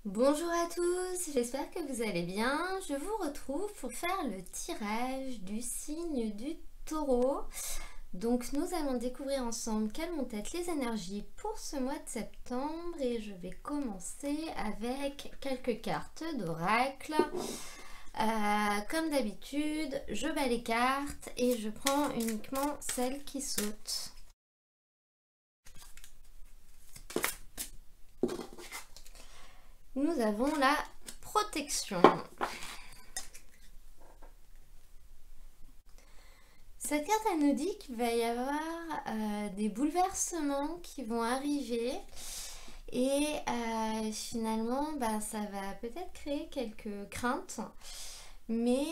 Bonjour à tous, j'espère que vous allez bien. Je vous retrouve pour faire le tirage du signe du Taureau. Donc nous allons découvrir ensemble quelles vont être les énergies pour ce mois de septembre et je vais commencer avec quelques cartes d'oracle. Comme d'habitude, je bats les cartes et je prends uniquement celles qui sautent. Nous avons la protection. Cette carte, elle nous dit qu'il va y avoir des bouleversements qui vont arriver et finalement, ça va peut-être créer quelques craintes, mais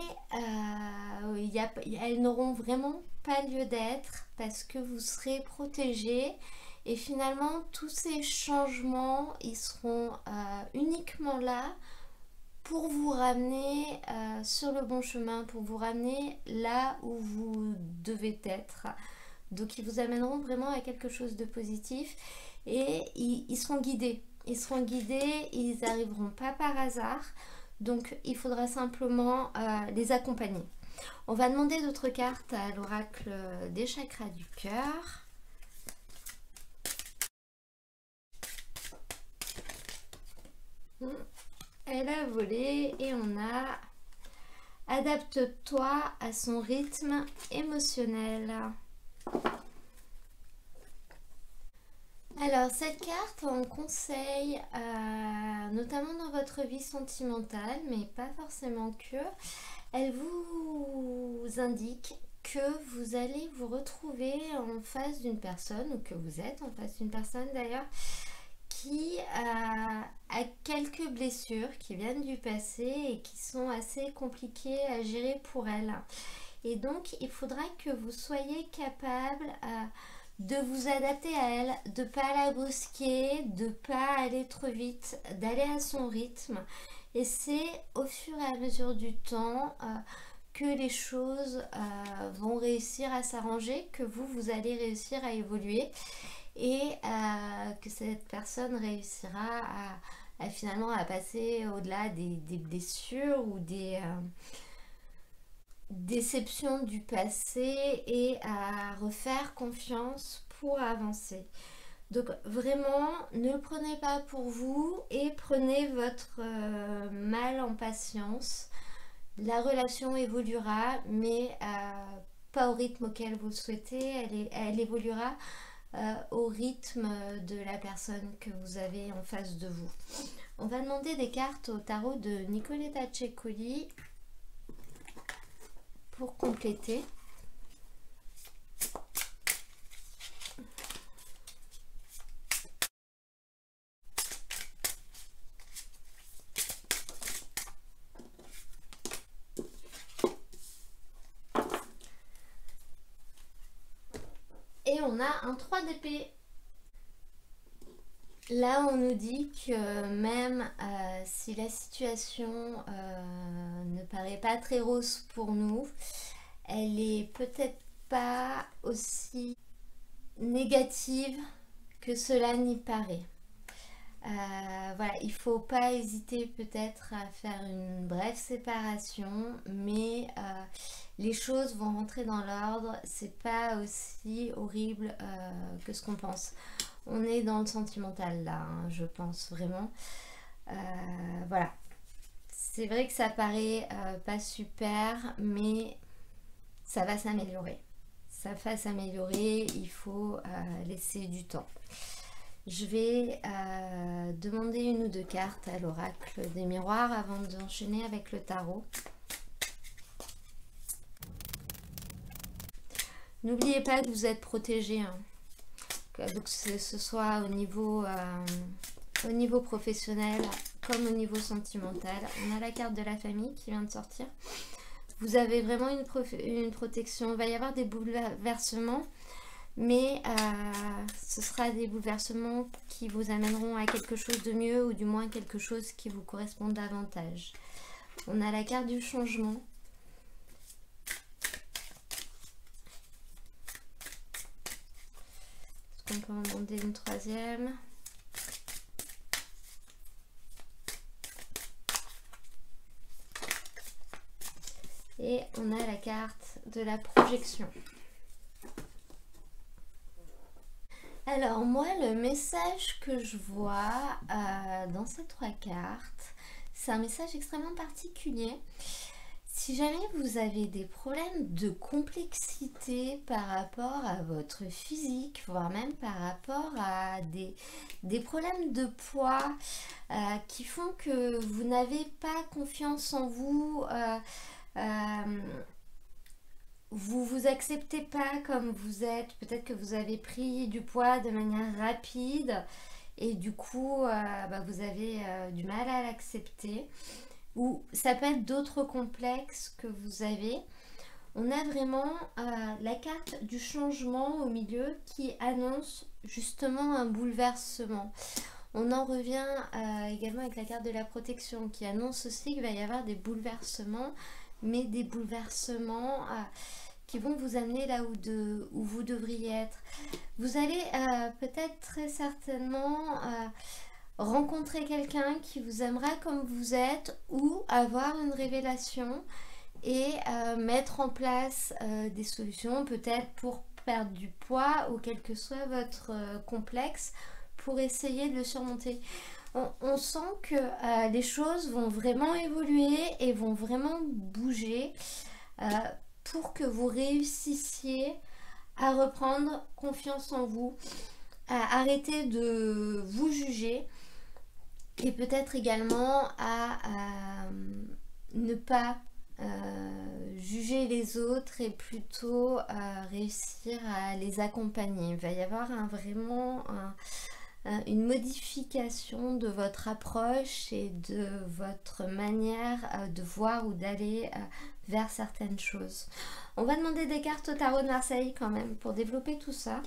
elles n'auront vraiment pas lieu d'être parce que vous serez protégés. Et finalement, tous ces changements, ils seront uniquement là pour vous ramener sur le bon chemin, pour vous ramener là où vous devez être. Donc ils vous amèneront vraiment à quelque chose de positif et ils seront guidés. Ils seront guidés, ils n'arriveront pas par hasard. Donc il faudra simplement les accompagner. On va demander d'autres cartes à l'oracle des chakras du cœur. Elle a volé et on a adapte-toi à son rythme émotionnel. Alors cette carte en conseille notamment dans votre vie sentimentale, mais pas forcément que. Elle vous indique que vous allez vous retrouver en face d'une personne, ou que vous êtes en face d'une personne d'ailleurs, qui a quelques blessures qui viennent du passé et qui sont assez compliquées à gérer pour elle. Et donc, il faudra que vous soyez capable de vous adapter à elle, de ne pas la brusquer, de ne pas aller trop vite, d'aller à son rythme. Et c'est au fur et à mesure du temps que les choses vont réussir à s'arranger, que vous allez réussir à évoluer et que cette personne réussira à finalement à passer au-delà des blessures ou des déceptions du passé et à refaire confiance pour avancer. Donc vraiment, ne le prenez pas pour vous et prenez votre mal en patience. La relation évoluera, mais pas au rythme auquel vous le souhaitez. Elle évoluera au rythme de la personne que vous avez en face de vous. On va demander des cartes au tarot de Nicoletta Ceccoli pour compléter. Et on a un 3 d'épée. Là, on nous dit que même si la situation ne paraît pas très rose pour nous, elle est peut-être pas aussi négative que cela n'y paraît. Voilà, il ne faut pas hésiter peut-être à faire une brève séparation, mais les choses vont rentrer dans l'ordre. C'est pas aussi horrible que ce qu'on pense. On est dans le sentimental là, hein, je pense vraiment. Voilà, c'est vrai que ça paraît pas super, mais ça va s'améliorer. Ça va s'améliorer, il faut laisser du temps. Je vais demander une ou deux cartes à l'oracle des miroirs avant d'enchaîner avec le tarot. N'oubliez pas que vous êtes protégé, hein. Que ce soit au niveau professionnel comme au niveau sentimental. On a la carte de la famille qui vient de sortir. Vous avez vraiment une protection. Il va y avoir des bouleversements, mais ce sera des bouleversements qui vous amèneront à quelque chose de mieux, ou du moins quelque chose qui vous correspond davantage. On a la carte du changement. Est-ce qu'on peut en demander une troisième? Et on a la carte de la projection. Alors moi, le message que je vois dans ces 3 cartes, c'est un message extrêmement particulier. Si jamais vous avez des problèmes de complexité par rapport à votre physique, voire même par rapport à des problèmes de poids qui font que vous n'avez pas confiance en vous, vous vous acceptez pas comme vous êtes, peut-être que vous avez pris du poids de manière rapide et du coup vous avez du mal à l'accepter, ou ça peut être d'autres complexes que vous avez. On a vraiment la carte du changement au milieu qui annonce justement un bouleversement. On en revient également avec la carte de la protection qui annonce aussi qu'il va y avoir des bouleversements, mais des bouleversements qui vont vous amener là où vous devriez être. Vous allez peut-être très certainement rencontrer quelqu'un qui vous aimera comme vous êtes, ou avoir une révélation et mettre en place des solutions, peut-être pour perdre du poids ou quel que soit votre complexe, pour essayer de le surmonter. On sent que les choses vont vraiment évoluer et vont vraiment bouger pour que vous réussissiez à reprendre confiance en vous, à arrêter de vous juger, et peut-être également à ne pas juger les autres et plutôt réussir à les accompagner. Il va y avoir vraiment une modification de votre approche et de votre manière de voir ou d'aller vers certaines choses. On va demander des cartes au tarot de Marseille quand même pour développer tout ça.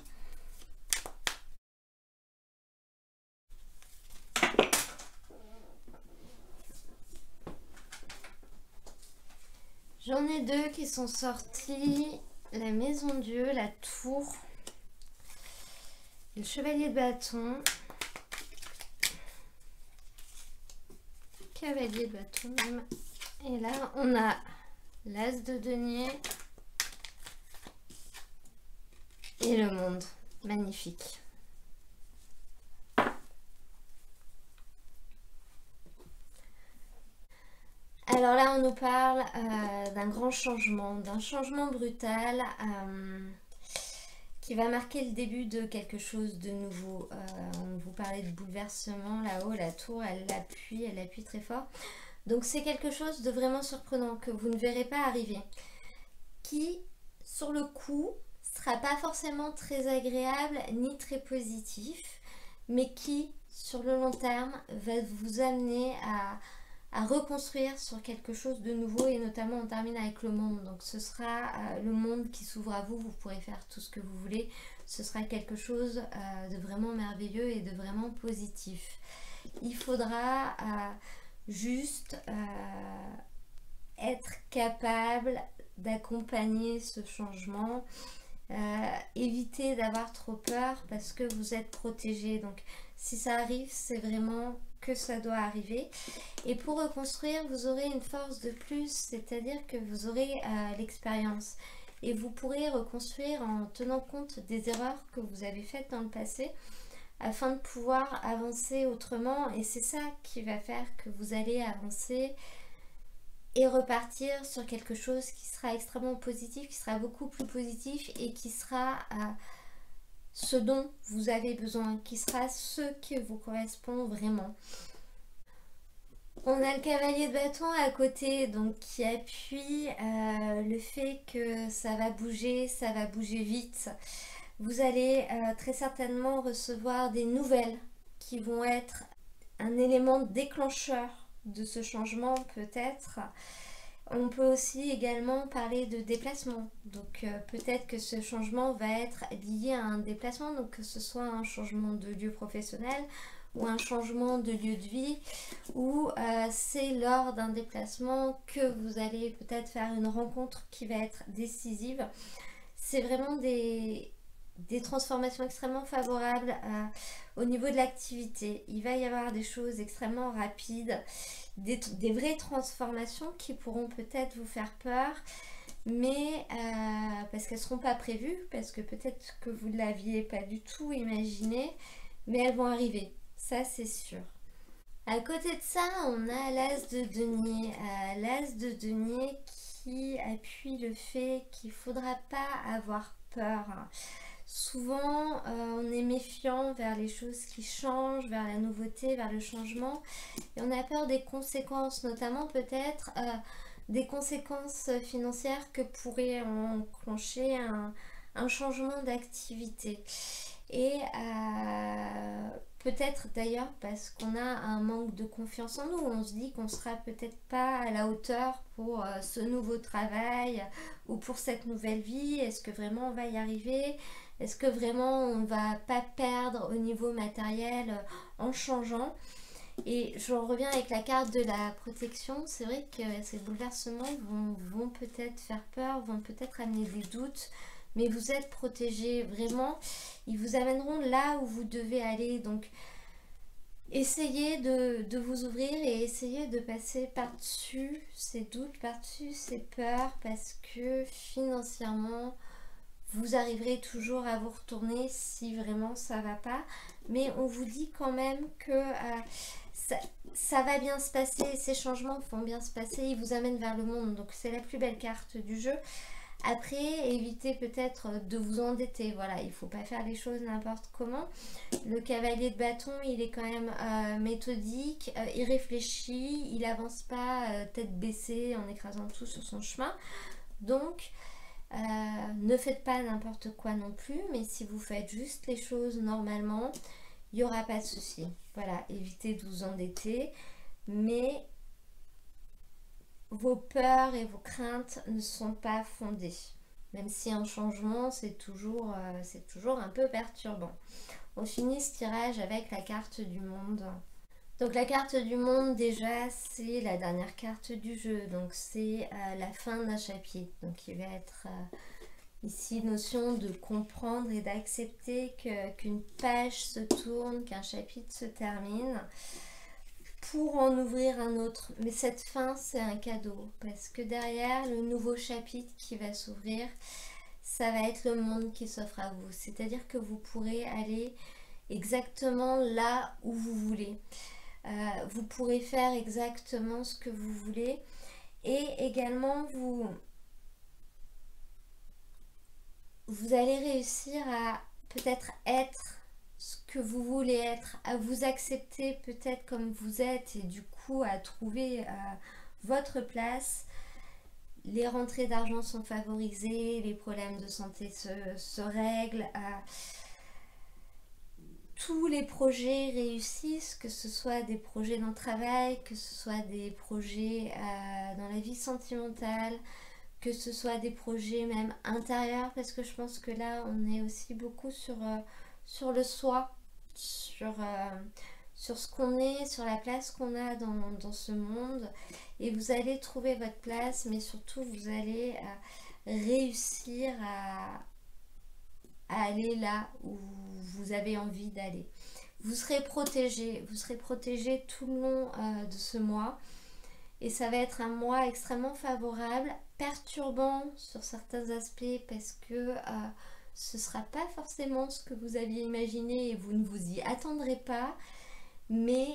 J'en ai 2 qui sont sortis, la maison Dieu, la tour, le chevalier de bâton, cavalier de bâton même. Et là on a l'as de denier et le monde. Magnifique. Alors là, on nous parle d'un grand changement, d'un changement brutal qui va marquer le début de quelque chose de nouveau. On vous parlait de bouleversement là-haut, la tour, elle appuie très fort. Donc c'est quelque chose de vraiment surprenant que vous ne verrez pas arriver, qui sur le coup sera pas forcément très agréable ni très positif, mais qui sur le long terme va vous amener à reconstruire sur quelque chose de nouveau. Et notamment on termine avec le monde, donc ce sera le monde qui s'ouvre à vous, vous pourrez faire tout ce que vous voulez, ce sera quelque chose de vraiment merveilleux et de vraiment positif. Il faudra juste être capable d'accompagner ce changement, éviter d'avoir trop peur parce que vous êtes protégé. Donc si ça arrive, c'est vraiment que ça doit arriver. Et pour reconstruire, vous aurez une force de plus, c'est-à-dire que vous aurez l'expérience et vous pourrez reconstruire en tenant compte des erreurs que vous avez faites dans le passé afin de pouvoir avancer autrement. Et c'est ça qui va faire que vous allez avancer et repartir sur quelque chose qui sera extrêmement positif, qui sera beaucoup plus positif et qui sera ce dont vous avez besoin, qui sera ce qui vous correspond vraiment. On a le cavalier de bâton à côté, donc qui appuie le fait que ça va bouger vite. Vous allez très certainement recevoir des nouvelles qui vont être un élément déclencheur de ce changement peut-être. On peut aussi également parler de déplacement, donc peut-être que ce changement va être lié à un déplacement, donc que ce soit un changement de lieu professionnel ou un changement de lieu de vie, ou c'est lors d'un déplacement que vous allez peut-être faire une rencontre qui va être décisive. C'est vraiment des des transformations extrêmement favorables au niveau de l'activité. Il va y avoir des choses extrêmement rapides, des vraies transformations qui pourront peut-être vous faire peur, mais parce qu'elles ne seront pas prévues, parce que peut-être que vous ne l'aviez pas du tout imaginé, mais elles vont arriver, ça c'est sûr. À côté de ça, on a l'as de denier. L'as de denier qui appuie le fait qu'il ne faudra pas avoir peur. Souvent, on est méfiant vers les choses qui changent, vers la nouveauté, vers le changement. Et on a peur des conséquences, notamment peut-être des conséquences financières que pourrait enclencher un changement d'activité. Et peut-être d'ailleurs parce qu'on a un manque de confiance en nous, on se dit qu'on sera peut-être pas à la hauteur pour ce nouveau travail ou pour cette nouvelle vie. Est-ce que vraiment on va y arriver? Est-ce que vraiment on va pas perdre au niveau matériel en changeant? Et j'en reviens avec la carte de la protection. C'est vrai que ces bouleversements vont peut-être faire peur, vont peut-être amener des doutes, mais vous êtes protégé vraiment. Ils vous amèneront là où vous devez aller. Donc essayez de vous ouvrir et essayez de passer par-dessus ces doutes, par-dessus ces peurs, parce que financièrement vous arriverez toujours à vous retourner si vraiment ça va pas. Mais on vous dit quand même que ça va bien se passer, ces changements vont bien se passer, ils vous amènent vers le monde. Donc c'est la plus belle carte du jeu. Après, évitez peut-être de vous endetter. Voilà, il ne faut pas faire les choses n'importe comment. Le cavalier de bâton, il est quand même méthodique, il réfléchit, il avance pas tête baissée en écrasant tout sur son chemin. Donc, ne faites pas n'importe quoi non plus, mais si vous faites juste les choses normalement, il n'y aura pas de souci. Voilà, évitez de vous endetter, mais vos peurs et vos craintes ne sont pas fondées. Même si un changement, c'est toujours un peu perturbant. On finit ce tirage avec la carte du monde. Donc la carte du monde, déjà, c'est la dernière carte du jeu. Donc c'est la fin d'un chapitre. Donc il va être ici notion de comprendre et d'accepter qu'une page se tourne, qu'un chapitre se termine, pour en ouvrir un autre. Mais cette fin, c'est un cadeau, parce que derrière le nouveau chapitre qui va s'ouvrir, ça va être le monde qui s'offre à vous. C'est-à-dire que vous pourrez aller exactement là où vous voulez. Vous pourrez faire exactement ce que vous voulez. Et également, vous allez réussir à peut-être être ce que vous voulez être, à vous accepter peut-être comme vous êtes et du coup à trouver votre place. Les rentrées d'argent sont favorisées, les problèmes de santé se règlent, tous les projets réussissent, que ce soit des projets dans le travail, que ce soit des projets dans la vie sentimentale, que ce soit des projets même intérieurs, parce que je pense que là on est aussi beaucoup sur le soi, sur ce qu'on est, sur la place qu'on a dans ce monde. Et vous allez trouver votre place, mais surtout vous allez réussir à aller là où vous avez envie d'aller. Vous serez protégé tout le long de ce mois. Et ça va être un mois extrêmement favorable, perturbant sur certains aspects parce que ce ne sera pas forcément ce que vous aviez imaginé et vous ne vous y attendrez pas, mais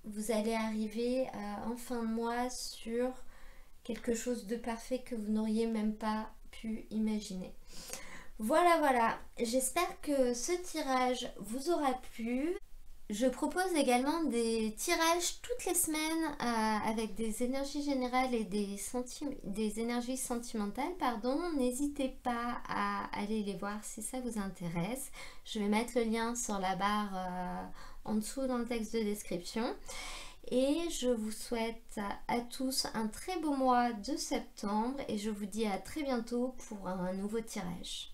vous allez arriver en fin de mois sur quelque chose de parfait que vous n'auriez même pas pu imaginer. Voilà, j'espère que ce tirage vous aura plu. Je propose également des tirages toutes les semaines avec des énergies générales et des énergies sentimentales. N'hésitez pas à aller les voir si ça vous intéresse. Je vais mettre le lien sur la barre en dessous dans le texte de description. Et je vous souhaite à tous un très beau mois de septembre et je vous dis à très bientôt pour un nouveau tirage.